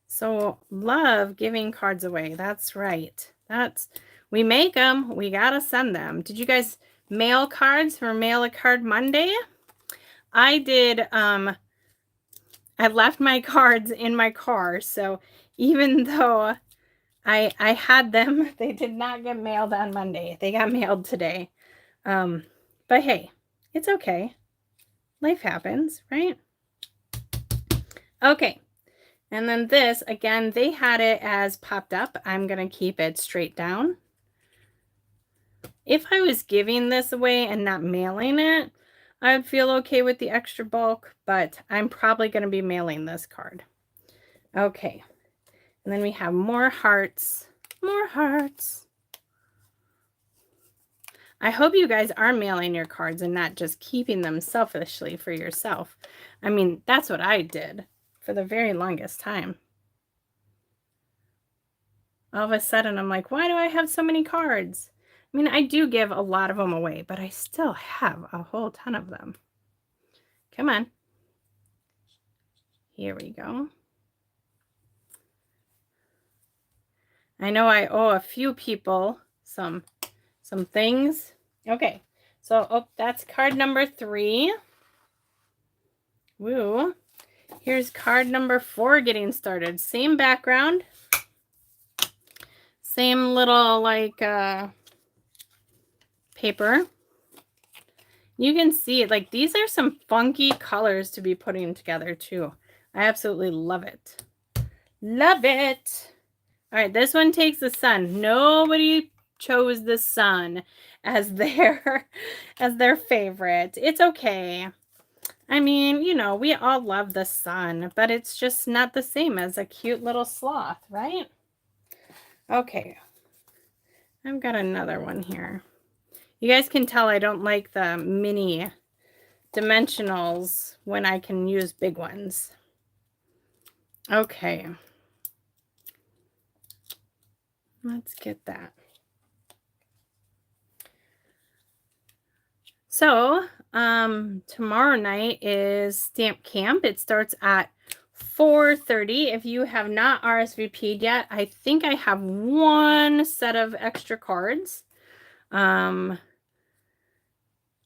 So love giving cards away. That's right. We make them. We got to send them. Did you guys mail cards for Mail a Card Monday? I did. I left my cards in my car. So even though I had them, they did not get mailed on Monday. They got mailed today. But hey, it's okay. Life happens, right? Okay. And then this, again, they had it as popped up. I'm going to keep it straight down. If I was giving this away and not mailing it, I would feel okay with the extra bulk, but I'm probably going to be mailing this card. Okay. And then we have more hearts. More hearts. I hope you guys are mailing your cards and not just keeping them selfishly for yourself. I mean, that's what I did for the very longest time. All of a sudden, I'm like, why do I have so many cards? I mean, I do give a lot of them away, but I still have a whole ton of them. Come on. Here we go. I know I owe a few people some things. Okay, so that's card number 3. Woo. Here's card number 4 getting started. Same background. Same little like paper. You can see, like, these are some funky colors to be putting together too. I absolutely love it. Love it. All right, this one takes the sun. Nobody chose the sun as their favorite. It's okay. I mean, you know, we all love the sun, but it's just not the same as a cute little sloth, right? Okay. I've got another one here. You guys can tell I don't like the mini dimensionals when I can use big ones. Okay. Let's get that. So, tomorrow night is Stamp Camp. It starts at 4:30. If you have not RSVP'd yet, I think I have one set of extra cards.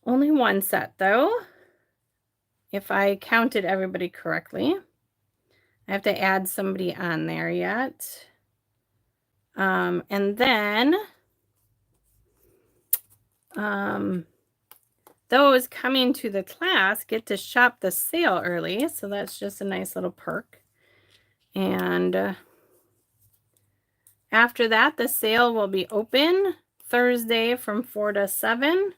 Only one set though, if I counted everybody correctly. I have to add somebody on there yet. And then those coming to the class get to shop the sale early, so that's just a nice little perk. And after that, the sale will be open Thursday from 4 to 7,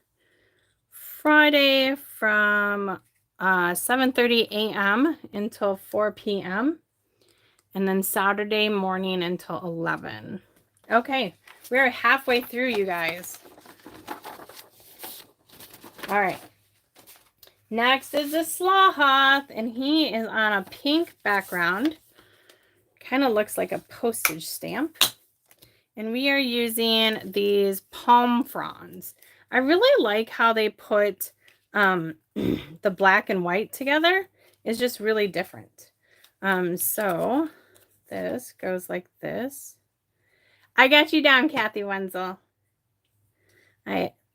Friday from 7:30 a.m. until 4 p.m., and then Saturday morning until 11. Okay, we're halfway through, you guys. All right. Next is the sloth, and he is on a pink background. Kind of looks like a postage stamp. And we are using these palm fronds. I really like how they put the black and white together. It's just really different. So this goes like this. I got you down, Kathy Wenzel.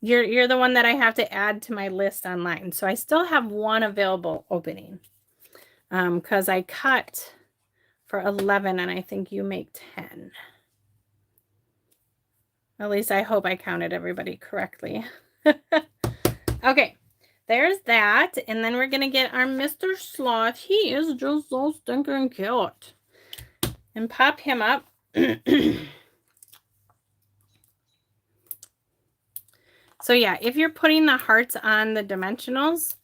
You're the one that I have to add to my list online. So I still have one available opening because I cut for 11 and I think you make 10. At least I hope I counted everybody correctly. Okay, there's that. And then we're going to get our Mr. Sloth. He is just so stinking cute. And pop him up. So yeah, if you're putting the hearts on the dimensionals,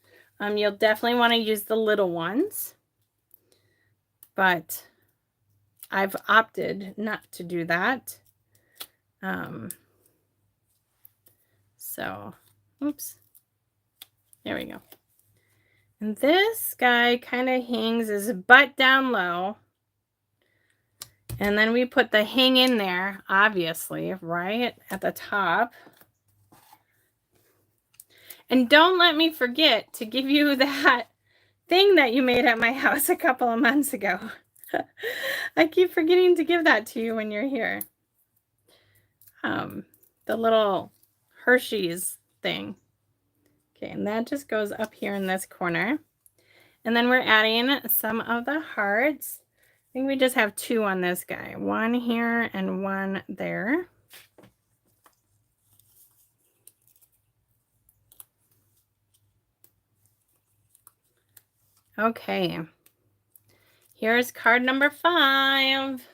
you'll definitely want to use the little ones. But I've opted not to do that. So, oops. There we go. And this guy kind of hangs his butt down low. And then we put the hang in there, obviously, right at the top. And don't let me forget to give you that thing that you made at my house a couple of months ago. I keep forgetting to give that to you when you're here. The little Hershey's thing. Okay, and that just goes up here in this corner. And then we're adding some of the hearts. I think we just have 2 on this guy. 1 here and 1 there. Okay. Here's card number 5.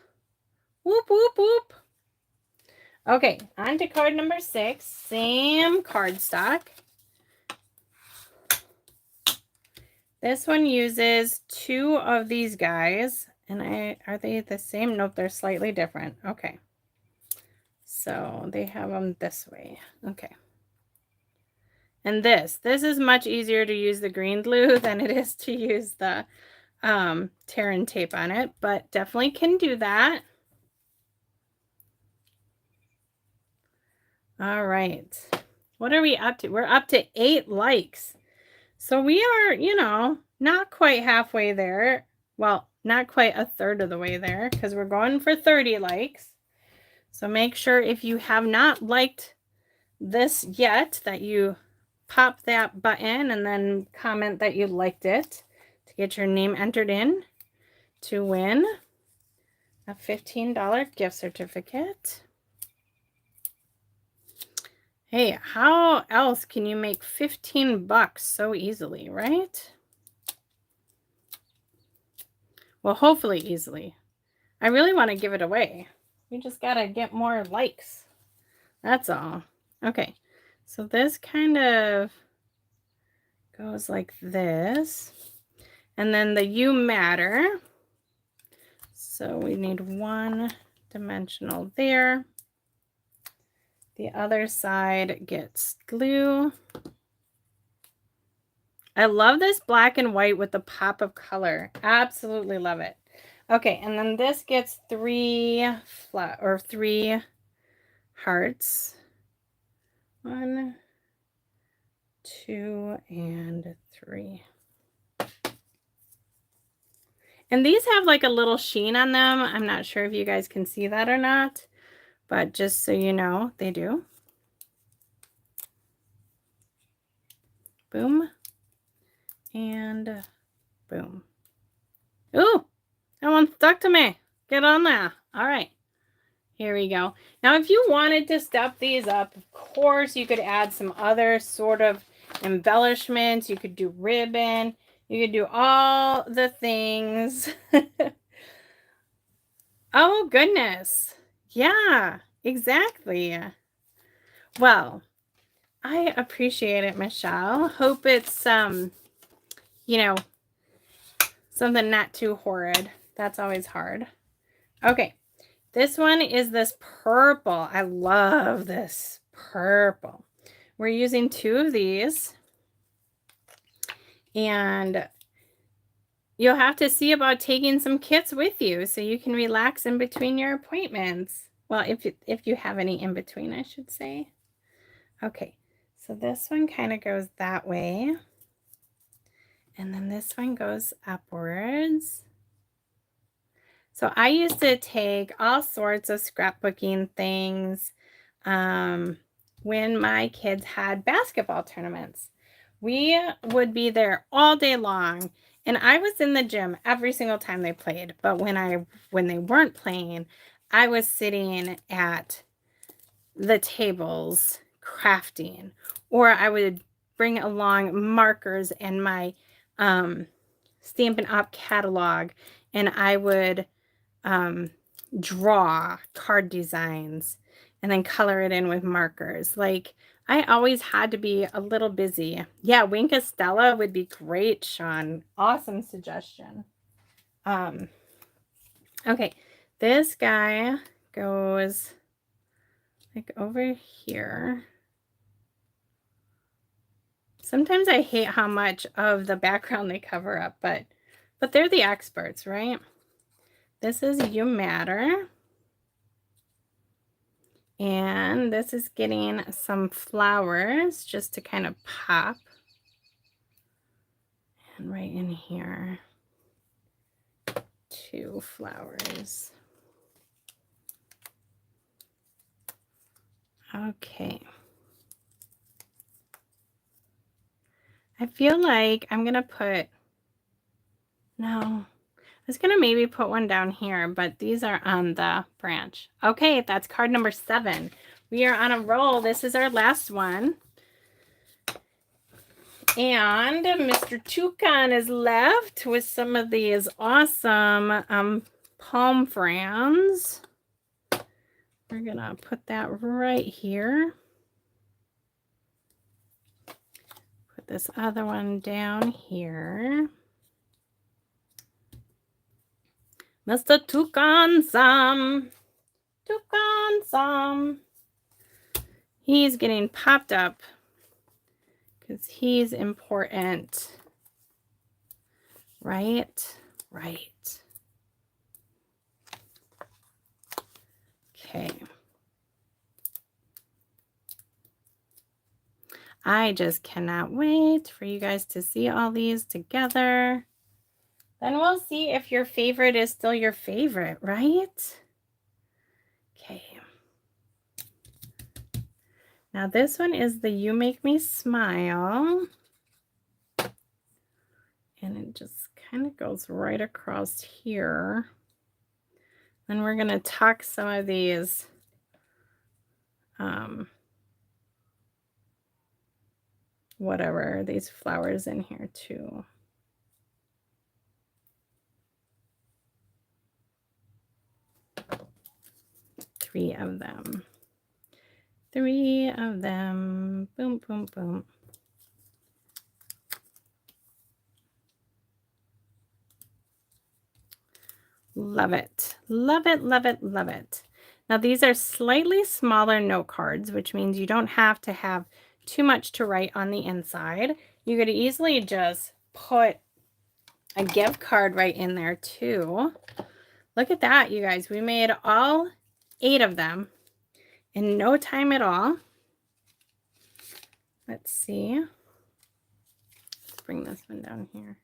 Whoop, whoop, whoop. Okay, on to card number 6. Same cardstock. This one uses 2 of these guys. And are they the same? Nope, they're slightly different. Okay. So they have them this way. Okay. And this is much easier to use the green glue than it is to use the tear and tape on it, but definitely can do that. All right. What are we up to? We're up to 8 likes. So we are, you know, not quite halfway there. Well, not quite a third of the way there because we're going for 30 likes. So make sure if you have not liked this yet that you pop that button and then comment that you liked it to get your name entered in to win a $15 gift certificate. Hey, how else can you make 15 bucks so easily, right? Well, hopefully easily. I really want to give it away. We just got to get more likes. That's all. Okay. So this kind of goes like this. And then the you matter. So we need one dimensional there. The other side gets glue. I love this black and white with the pop of color. Absolutely love it. Okay, and then this gets three hearts. 1, 2, and 3. And these have like a little sheen on them. I'm not sure if you guys can see that or not, but just so you know, they do. Boom. And boom. Ooh, that one stuck to me. Get on there. All right. Here we go. Now, if you wanted to step these up, of course, you could add some other sort of embellishments. You could do ribbon. You could do all the things. Oh, goodness. Yeah, exactly. Well, I appreciate it, Michelle. Hope it's, you know, something not too horrid. That's always hard. Okay. This one is this purple. I love this purple. We're using 2 of these. And you'll have to see about taking some kits with you so you can relax in between your appointments. Well, if you have any in between, I should say. Okay, so this one kind of goes that way. And then this one goes upwards. So I used to take all sorts of scrapbooking things when my kids had basketball tournaments. We would be there all day long, and I was in the gym every single time they played. But when they weren't playing, I was sitting at the tables crafting, or I would bring along markers and my Stampin' Up! Catalog, and I would draw card designs and then color it in with markers. Like, I always had to be a little busy. Yeah, Wink Stella would be great, Sean. Awesome suggestion. Okay, this guy goes like over here. Sometimes I hate how much of the background they cover up, but they're the experts, right? This is You Matter. And this is getting some flowers just to kind of pop. And right in here, 2 flowers. Okay. I feel like I'm going to put, no, I was going to maybe put one down here, but these are on the branch. Okay, that's card number 7. We are on a roll. This is our last one. And Mr. Toucan is left with some of these awesome palm fronds. We're going to put that right here. Put this other one down here. Mr. Toucan, he's getting popped up because he's important. Right? Right. Okay. I just cannot wait for you guys to see all these together. Then we'll see if your favorite is still your favorite, right? Okay. Now this one is the You Make Me Smile. And it just kind of goes right across here. Then we're going to tuck some of these whatever, these flowers in here too. Three of them. Boom, boom, boom. Love it. Love it, love it, love it. Now these are slightly smaller note cards, which means you don't have to have too much to write on the inside. You could easily just put a gift card right in there too. Look at that, you guys. We made all 8 of them in no time at all. Let's see. Let's bring this one down here.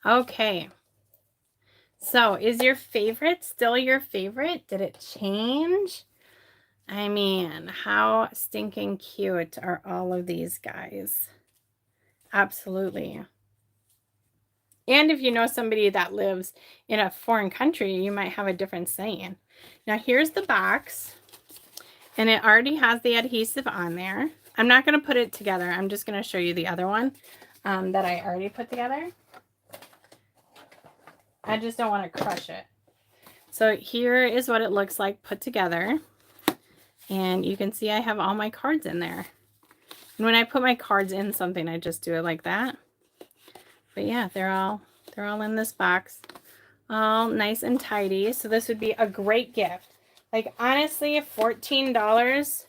Okay. So is your favorite still your favorite? Did it change? I mean, how stinking cute are all of these guys? Absolutely. And if you know somebody that lives in a foreign country, you might have a different saying. Now here's the box, and it already has the adhesive on there. I'm not going to put it together. I'm just going to show you the other one that I already put together. I just don't want to crush it. So here is what it looks like put together. And you can see I have all my cards in there. And when I put my cards in something, I just do it like that. But yeah, they're all in this box. All nice and tidy. So this would be a great gift. Like honestly, $14,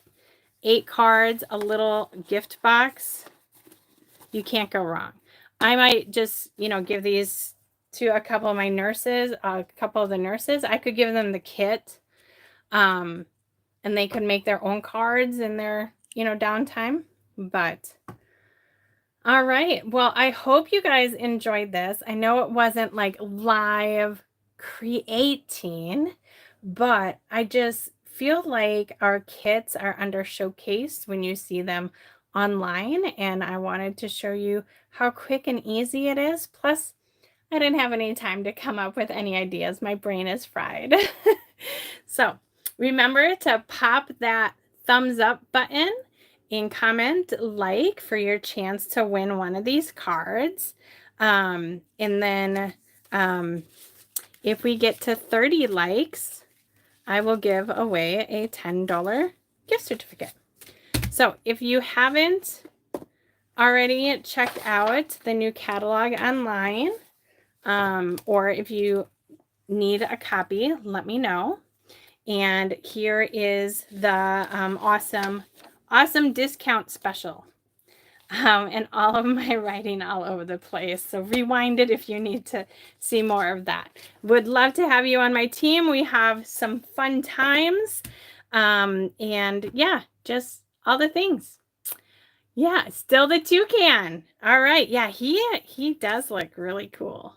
8 cards, a little gift box. You can't go wrong. I might just, you know, give these to a couple of my nurses, a couple of the nurses. I could give them the kit. And they could make their own cards in their, you know, downtime. But all right. Well, I hope you guys enjoyed this. I know it wasn't like live creating, but I just feel like our kits are under showcased when you see them online. And I wanted to show you how quick and easy it is. Plus, I didn't have any time to come up with any ideas. My brain is fried. So remember to pop that thumbs up button and comment like for your chance to win one of these cards. And then if we get to 30 likes, I will give away a $10 gift certificate. So if you haven't already checked out the new catalog online, or if you need a copy, let me know. And here is the awesome discount special. And all of my writing all over the place. So rewind it if you need to see more of that. Would love to have you on my team. We have some fun times. And yeah, just all the things. Yeah, still the toucan. All right. Yeah, he does look really cool.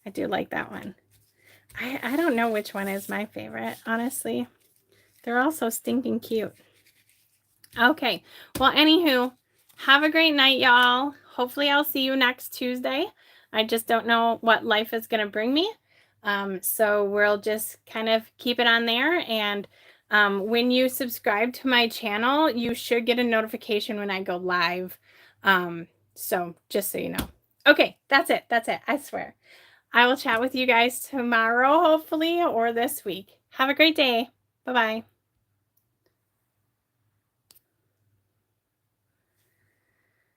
I do like that one. I don't know which one is my favorite, honestly. They're all so stinking cute. Okay. Well, anywho, have a great night, y'all. Hopefully I'll see you next Tuesday. I just don't know what life is going to bring me. So we'll just kind of keep it on there. And when you subscribe to my channel, you should get a notification when I go live. So just so you know. Okay, that's it. That's it. I swear. I will chat with you guys tomorrow, hopefully, or this week. Have a great day. Bye-bye.